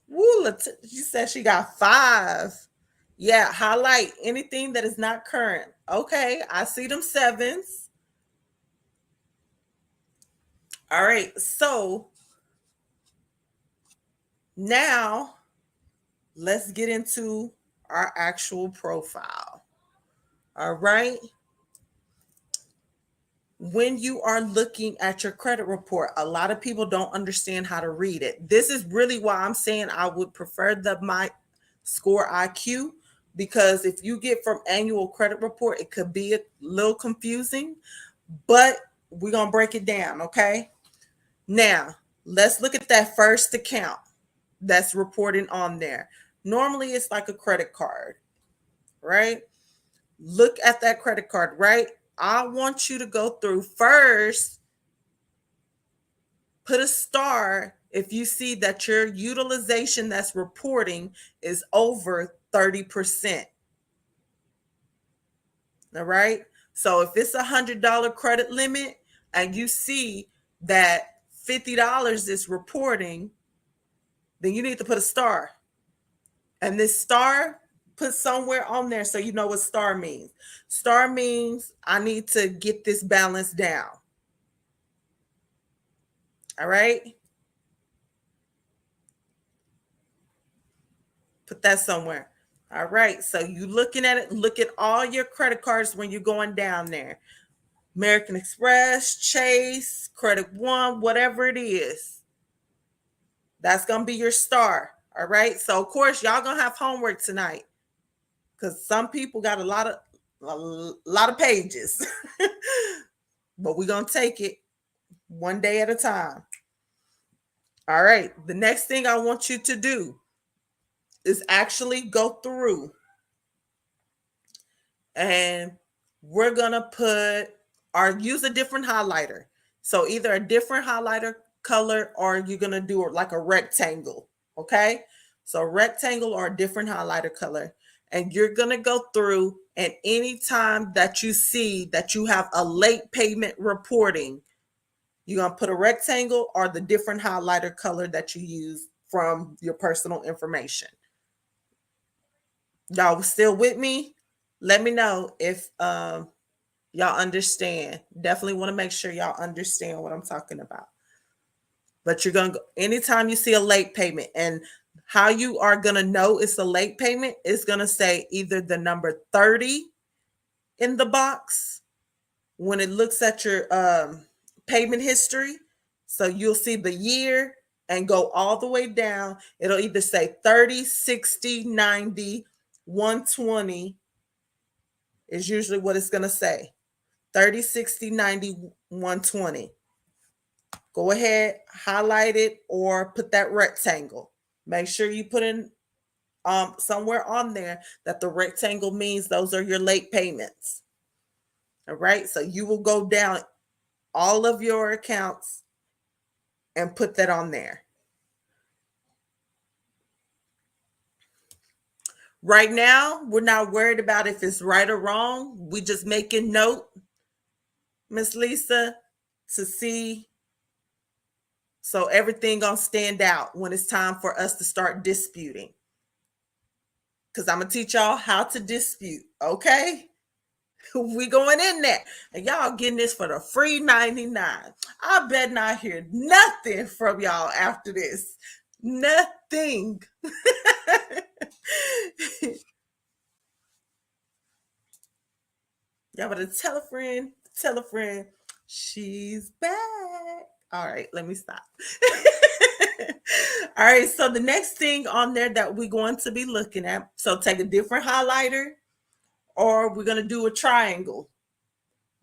Woo, she said she got 5. Yeah, highlight anything that is not current. Okay, I see them 7s. All right, so now let's get into our actual profile. All right. When you are looking at your credit report, a lot of people don't understand how to read it. This is really why I'm saying I would prefer the My Score IQ, because if you get from annual credit report, it could be a little confusing, but we're going to break it down. Okay. Now let's look at that first account that's reporting on there. Normally it's like a credit card, right? Look at that credit card, right? I want you to go through first, put a star if you see that your utilization that's reporting is over 30%. All right. So if it's $100 credit limit and you see that $50 is reporting, then you need to put a star. And this star, put somewhere on there so you know what star means. Star means I need to get this balance down. All right. Put that somewhere. All right. So you looking at it, look at all your credit cards when you're going down there. American Express, Chase, Credit One, whatever it is. That's going to be your star. All right. So of course y'all going to have homework tonight, because some people got a lot of pages. But we're going to take it one day at a time. All right. The next thing I want you to do is actually go through and we're going to put or use a different highlighter. So either a different highlighter color or you're going to do it like a rectangle. Okay. So rectangle or a different highlighter color. And you're going to go through and anytime that you see that you have a late payment reporting, you're going to put a rectangle or the different highlighter color that you use from your personal information. Y'all still with me? Let me know if y'all understand. Definitely want to make sure y'all understand what I'm talking about. But you're going to go anytime you see a late payment, and how you are going to know it's a late payment is going to say either the number 30 in the box when it looks at your payment history. So you'll see the year and go all the way down. It'll either say 30, 60, 90, 120 is usually what it's going to say. 30, 60, 90, 120. Go ahead, highlight it or put that rectangle. Make sure you put in somewhere on there that the rectangle means those are your late payments. All right. So you will go down all of your accounts and put that on there. Right now, we're not worried about if it's right or wrong. We just making note, Miss Lisa, to see so everything gonna stand out when it's time for us to start disputing. Because I'm gonna teach y'all how to dispute. Okay. We going in there. And y'all getting this for the free 99. I bet not hear nothing from y'all after this. Nothing. Y'all better tell a friend, she's back. All right, let me stop. All right, so the next thing on there that we're going to be looking at, so take a different highlighter or we're going to do a triangle,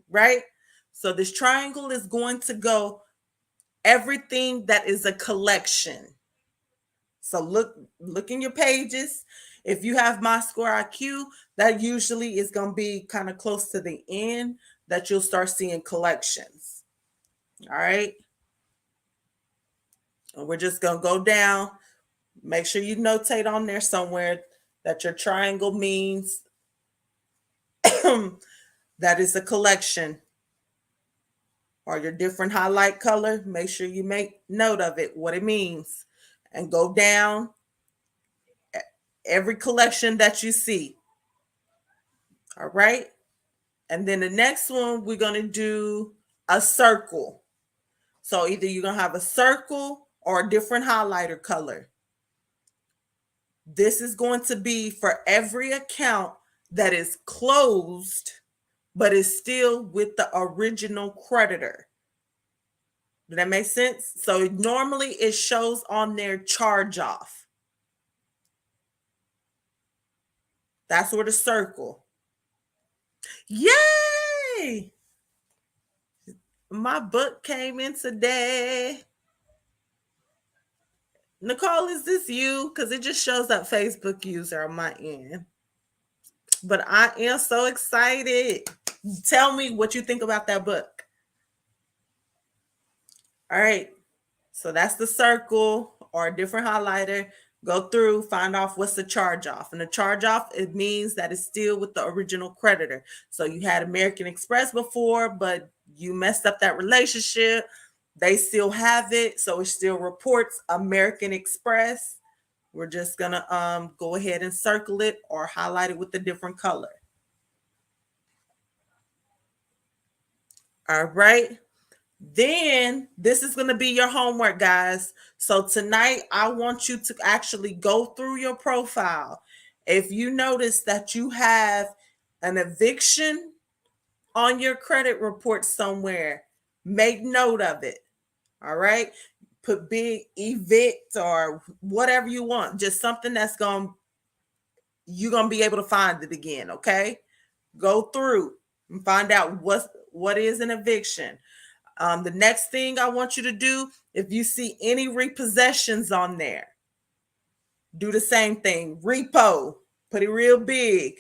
right? So this triangle is going to go everything that is a collection. So look in your pages. If you have My Score IQ, that usually is going to be kind of close to the end that you'll start seeing collections. All right. And we're just going to go down. Make sure you notate on there somewhere that your triangle means that is a collection or your different highlight color. Make sure you make note of it, what it means, and go down every collection that you see. All right. And then the next one, we're going to do a circle. So either you're going to have a circle or a different highlighter color. This is going to be for every account that is closed, but is still with the original creditor. Does that make sense? So normally it shows on their charge off. That's where the circle. Yay! My book came in today. Nicole, is this you? Because it just shows up Facebook user on my end. But I am so excited. Tell me what you think about that book. All right. So that's the circle or a different highlighter. Go through, find off what's the charge off. And the charge off, it means that it's still with the original creditor. So you had American Express before, but you messed up that relationship. They still have it. So it still reports American Express. We're just going to go ahead and circle it or highlight it with a different color. All right. Then this is going to be your homework, guys. So tonight, I want you to actually go through your profile. If you notice that you have an eviction on your credit report somewhere, make note of it. All right. Put big evict or whatever you want, just something that's you're going to be able to find it again. Okay. Go through and find out what is an eviction. The next thing I want you to do, if you see any repossessions on there, do the same thing. Repo, put it real big.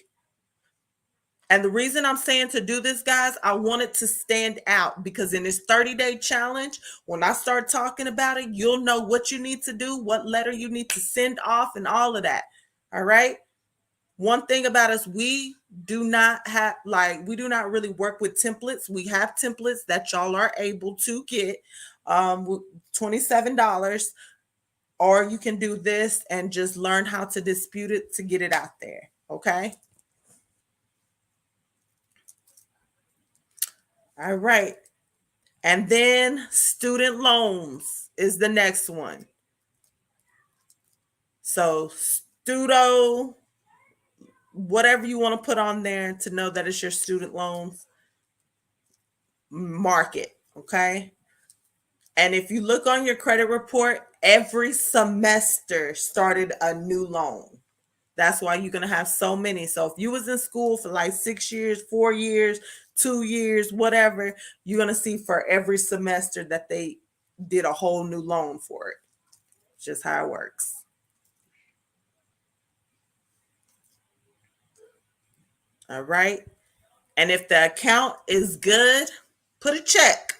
And the reason I'm saying to do this, guys, I want it to stand out because in this 30-day challenge, when I start talking about it, you'll know what you need to do, what letter you need to send off, and all of that. All right. One thing about us, we do not really work with templates. We have templates that y'all are able to get, $27, or you can do this and just learn how to dispute it to get it out there. Okay. All right. And then student loans is the next one. So Studo, whatever you want to put on there to know that it's your student loans, mark it. Okay. And if you look on your credit report, every semester started a new loan. That's why you're going to have so many. So if you was in school for like 6 years, 4 years, 2 years, whatever, you're going to see for every semester that they did a whole new loan for it. It's just how it works. All right. And if the account is good, put a check.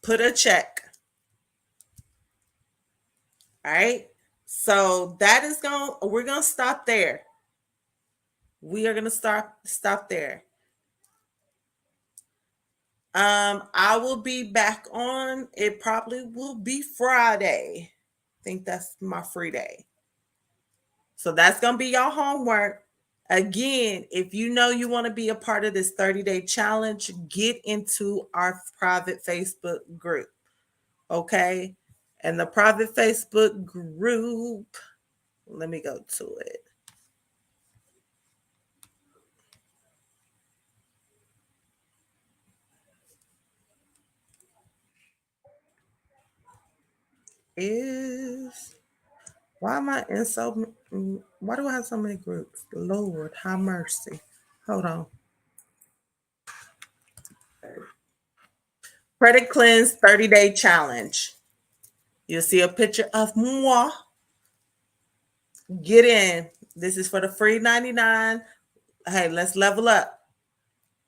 Put a check. All right. So that is we're going to stop there. We are going to stop there. I will be back on. It probably will be Friday. I think that's my free day. So that's going to be your homework. Again, if you know you want to be a part of this 30-day challenge, get into our private Facebook group. Okay? And the private Facebook group, let me go to it. Is why am I in so? Why do I have so many groups? Lord, have mercy. Hold on. Credit Cleanse 30-day challenge. You'll see a picture of moi. Get in. This is for the free 99. Hey, let's level up.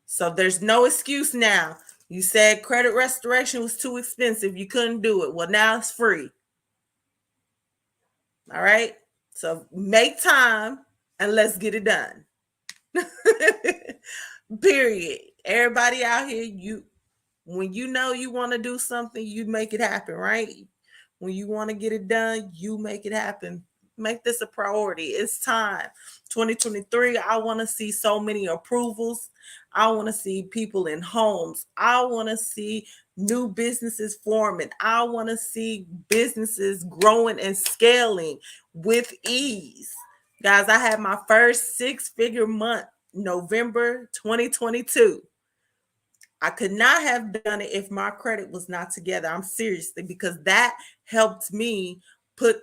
So there's no excuse now. You said credit restoration was too expensive. You couldn't do it. Well, now it's free. All right. So make time and let's get it done. Period. Everybody out here, when you know you want to do something, you make it happen, right? When you want to get it done, you make it happen. Make this a priority. It's time. 2023, I want to see so many approvals. I want to see people in homes. I want to see new businesses forming. I want to see businesses growing and scaling with ease. Guys, I had my first 6-figure month, November 2022. I could not have done it if my credit was not together. I'm seriously, because that helped me put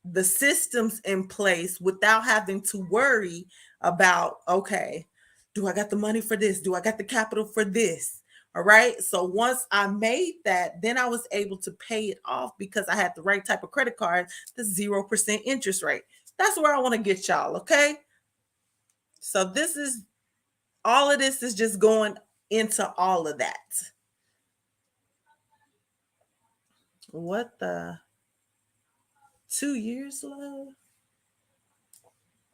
the systems in place without having to worry about, okay, do I got the money for this? Do I got the capital for this? All right. So once I made that, then I was able to pay it off because I had the right type of credit card, the 0% interest rate. That's where I want to get y'all. Okay. So all of this is just going into all of that. What the 2 years, love?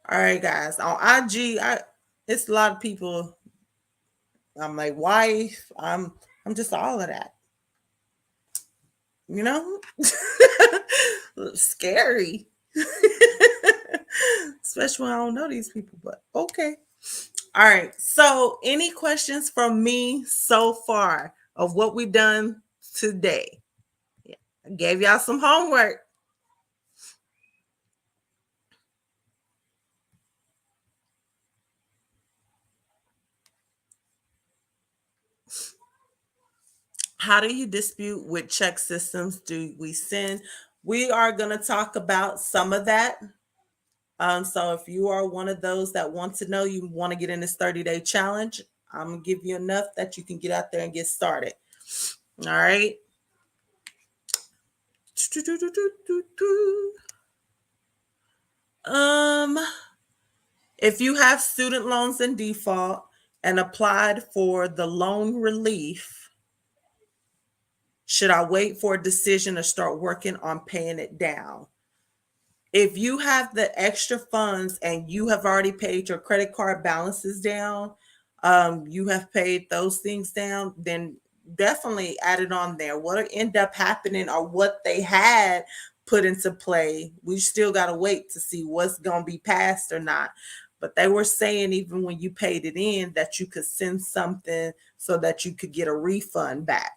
All right, guys. On IG, it's a lot of people. I'm my wife. I'm just all of that. You know? Scary. Especially when I don't know these people, but okay. All right. So, any questions from me so far of what we've done today? Yeah. I gave y'all some homework. How do you dispute with check systems do we send? We are going to talk about some of that. So if you are one of those that want to know, you want to get in this 30-day challenge, I'm gonna give you enough that you can get out there and get started. All right. Um, if you have student loans in default and applied for the loan relief, should I wait for a decision or start working on paying it down? If you have the extra funds and you have already paid your credit card balances down, you have paid those things down, then definitely add it on there. What end up happening or what they had put into play, we still got to wait to see what's going to be passed or not. But they were saying even when you paid it in that you could send something so that you could get a refund back.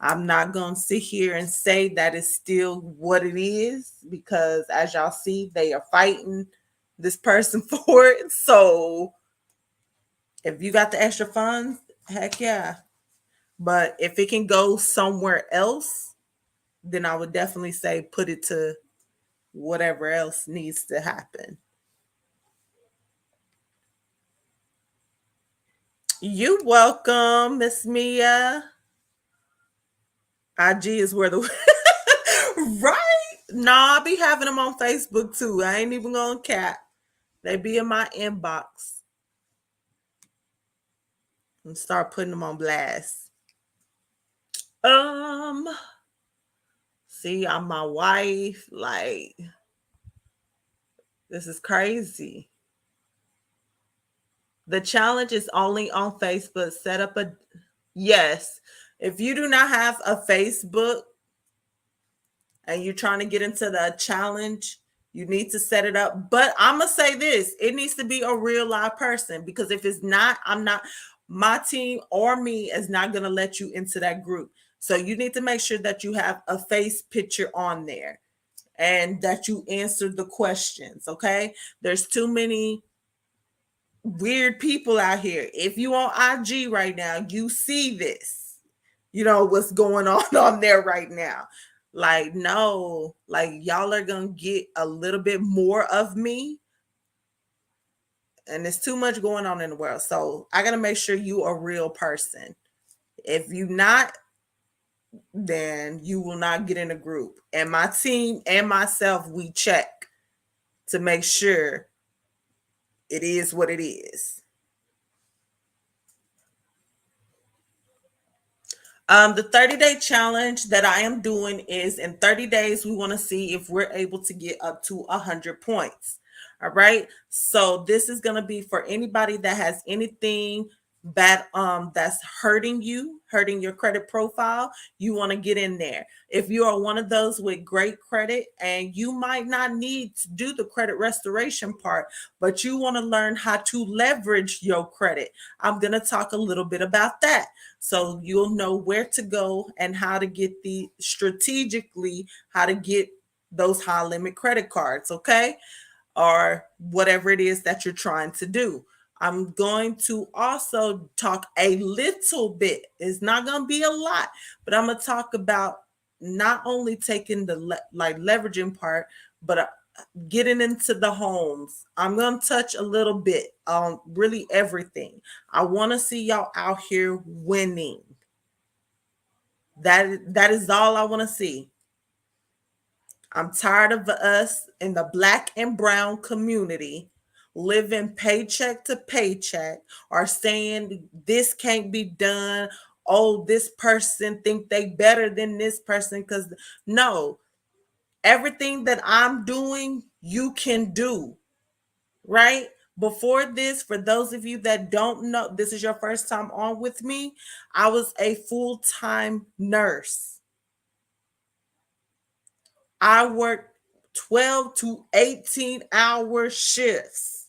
I'm not going to sit here and say that is still what it is because, as y'all see, they are fighting this person for it. So, if you got the extra funds, heck yeah. But if it can go somewhere else, then I would definitely say put it to whatever else needs to happen. You welcome, Miss Mia. IG is where the right. Nah, I be having them on Facebook too. I ain't even gonna cap. They be in my inbox and start putting them on blast. Um, see, I'm my wife. Like, this is crazy. The challenge is only on Facebook. Set up a yes. If you do not have a Facebook and you're trying to get into the challenge, you need to set it up. But I'm gonna say this: it needs to be a real live person because if it's not, I'm not. My team or me is not gonna let you into that group. So you need to make sure that you have a face picture on there and that you answered the questions. Okay, there's too many weird people out here. If you on IG right now, you see this. You know what's going on there right now. Like, no, like y'all are gonna get a little bit more of me. And there's too much going on in the world. So I gotta make sure you a real person. If you not, then you will not get in a group. And my team and myself, we check to make sure it is what it is. The 30-day challenge that I am doing is in 30 days, we want to see if we're able to get up to 100 points. All right. So this is going to be for anybody that has anything that's hurting your credit profile. You want to get in there. If you are one of those with great credit and you might not need to do the credit restoration part, but you want to learn how to leverage your credit, I'm going to talk a little bit about that. So you'll know where to go and how to get how to get those high limit credit cards, okay? Or whatever it is that you're trying to do. I'm going to also talk a little bit. It's not going to be a lot, but I'm going to talk about not only taking the leveraging part, but getting into the homes. I'm going to touch a little bit on really everything. I want to see y'all out here winning. That is all I want to see. I'm tired of us in the black and brown community living paycheck to paycheck or saying this can't be done. Oh, this person think they better than this person because no, everything that I'm doing, you can do, right? Before this, for those of you that don't know, this is your first time on with me, I was a full-time nurse. I worked 12 to 18-hour shifts.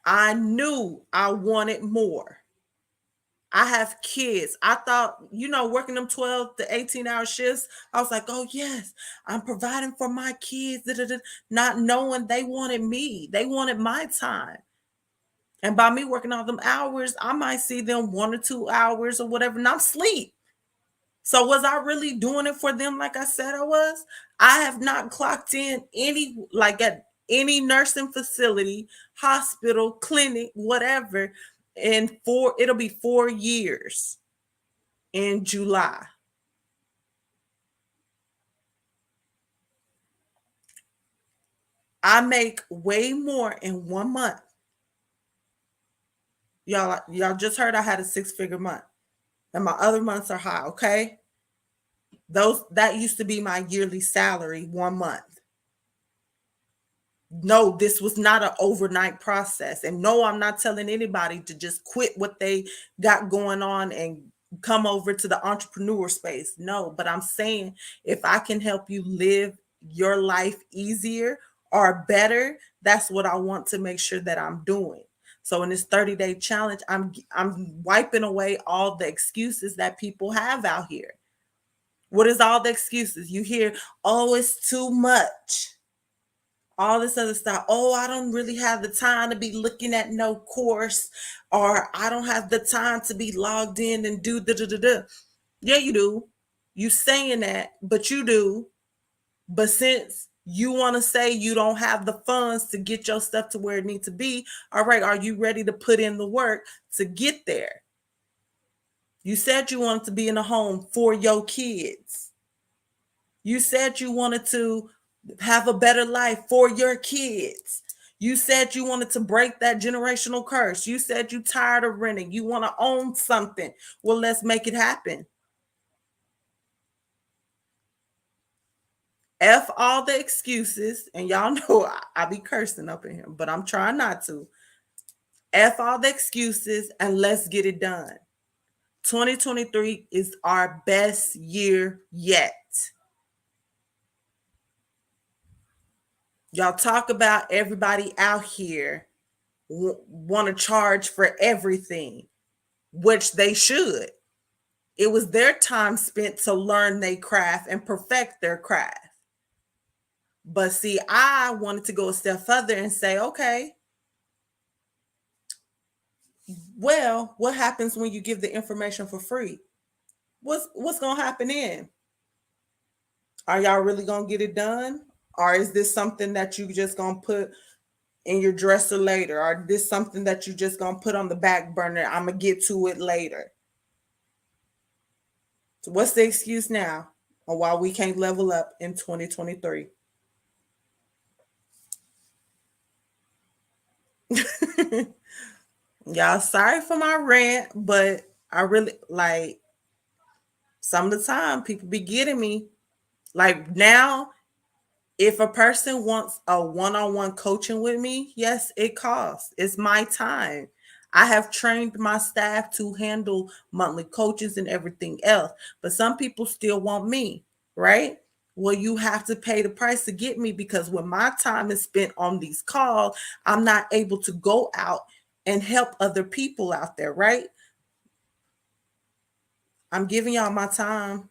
I knew I wanted more. I have kids. I thought, working them 12 to 18-hour shifts, I was like, oh, yes, I'm providing for my kids, not knowing they wanted me. They wanted my time. And by me working all them hours, I might see them 1 or 2 hours or whatever, and I'm asleep. So was I really doing it for them like I said I was? I have not clocked in any, like at any nursing facility, hospital, clinic, whatever. And it'll be 4 years in July. I make way more in 1 month. Y'all just heard I had a 6-figure month. And my other months are high, okay? Those that used to be my yearly salary 1 month. No, this was not an overnight process. And no, I'm not telling anybody to just quit what they got going on and come over to the entrepreneur space. No, but I'm saying if I can help you live your life easier or better, that's what I want to make sure that I'm doing. So in this 30-day challenge, I'm wiping away all the excuses that people have out here. What is all the excuses? You hear, oh, it's too much, all this other stuff. Oh, I don't really have the time to be looking at no course, or I don't have the time to be logged in and do da da da da. Yeah, you do. You saying that, but you do. But since you want to say you don't have the funds to get your stuff to where it needs to be, all right, are you ready to put in the work to get there? You said you wanted to be in a home for your kids. You said you wanted to have a better life for your kids. You said you wanted to break that generational curse. You said you tired of renting. You want to own something. Well, let's make it happen. F all the excuses, and y'all know I be cursing up in here, but I'm trying not to. F all the excuses and let's get it done. 2023 is our best year yet. Y'all talk about everybody out here want to charge for everything, which they should. It was their time spent to learn their craft and perfect their craft. But see, I wanted to go a step further and say, okay, well, what happens when you give the information for free? What's gonna happen then? Are y'all really gonna get it done? Or is this something that you just gonna put in your dresser later? Or this something that you just gonna put on the back burner? I'm gonna get to it later. So what's the excuse now on why we can't level up in 2023? Y'all, sorry for my rant, but I really like some of the time people be getting me. Like now, if a person wants a one-on-one coaching with me, yes, it costs. It's my time. I have trained my staff to handle monthly coaches and everything else, but some people still want me, right? Well, you have to pay the price to get me because when my time is spent on these calls, I'm not able to go out and help other people out there, right? I'm giving y'all my time.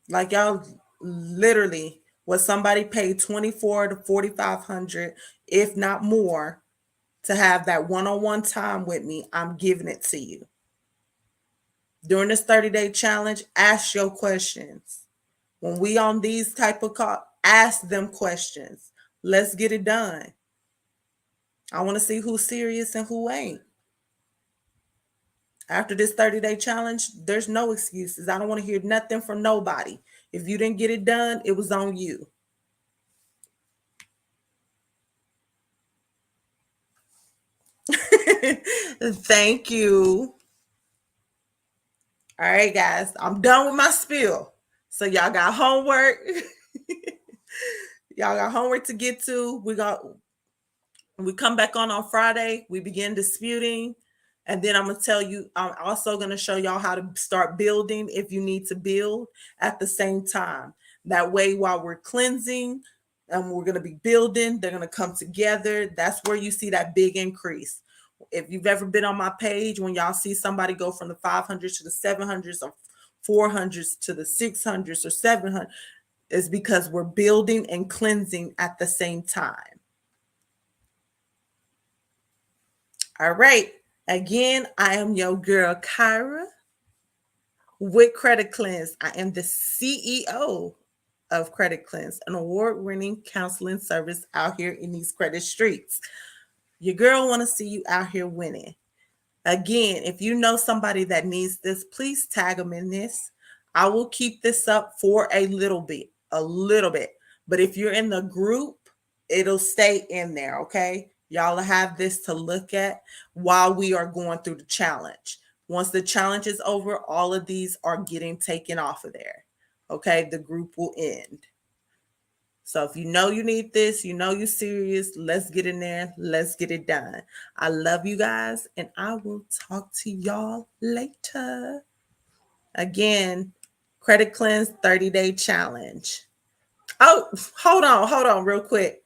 Like y'all literally was somebody paid 24 to 4500, if not more, to have that one-on-one time with me. I'm giving it to you. During this 30-day challenge, ask your questions. When we on these type of call, ask them questions. Let's get it done. I want to see who's serious and who ain't. After this 30-day challenge, there's no excuses. I don't want to hear nothing from nobody. If you didn't get it done, it was on you. Thank you. All right, guys, I'm done with my spiel. So y'all got homework. Y'all got homework to get to. We come back on Friday. We begin disputing. And then I'm going to tell you, I'm also going to show y'all how to start building if you need to build at the same time. That way, while we're cleansing and we're going to be building, they're going to come together. That's where you see that big increase. If you've ever been on my page, when y'all see somebody go from the 500s to the 700s or 400s to the 600s or 700, is because we're building and cleansing at the same time. All right. Again, I am your girl, Kyra, with Credit Cleanse. I am the CEO of Credit Cleanse, an award-winning counseling service out here in these credit streets. Your girl want to see you out here winning. Again, if you know somebody that needs this, please tag them in this. I will keep this up for a little bit, a little bit. But if you're in the group, it'll stay in there, okay? Y'all have this to look at while we are going through the challenge. Once the challenge is over, all of these are getting taken off of there. Okay, the group will end. So if you know you need this, you know you're serious, let's get in there. Let's get it done. I love you guys, and I will talk to y'all later. Again, Credit Cleanse 30-day challenge. Oh, hold on, real quick.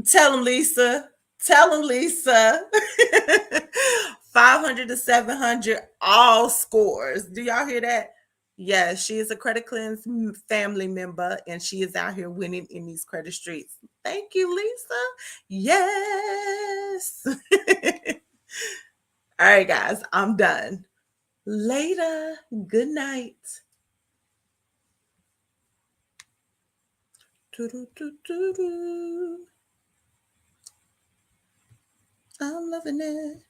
Tell them, Lisa. Tell them, Lisa. 500 to 700, all scores. Do y'all hear that? Yes, she is a Credit Cleanse family member, and she is out here winning in these credit streets. Thank you, Lisa. Yes. All right, guys, I'm done. Later. Good night. I'm loving it.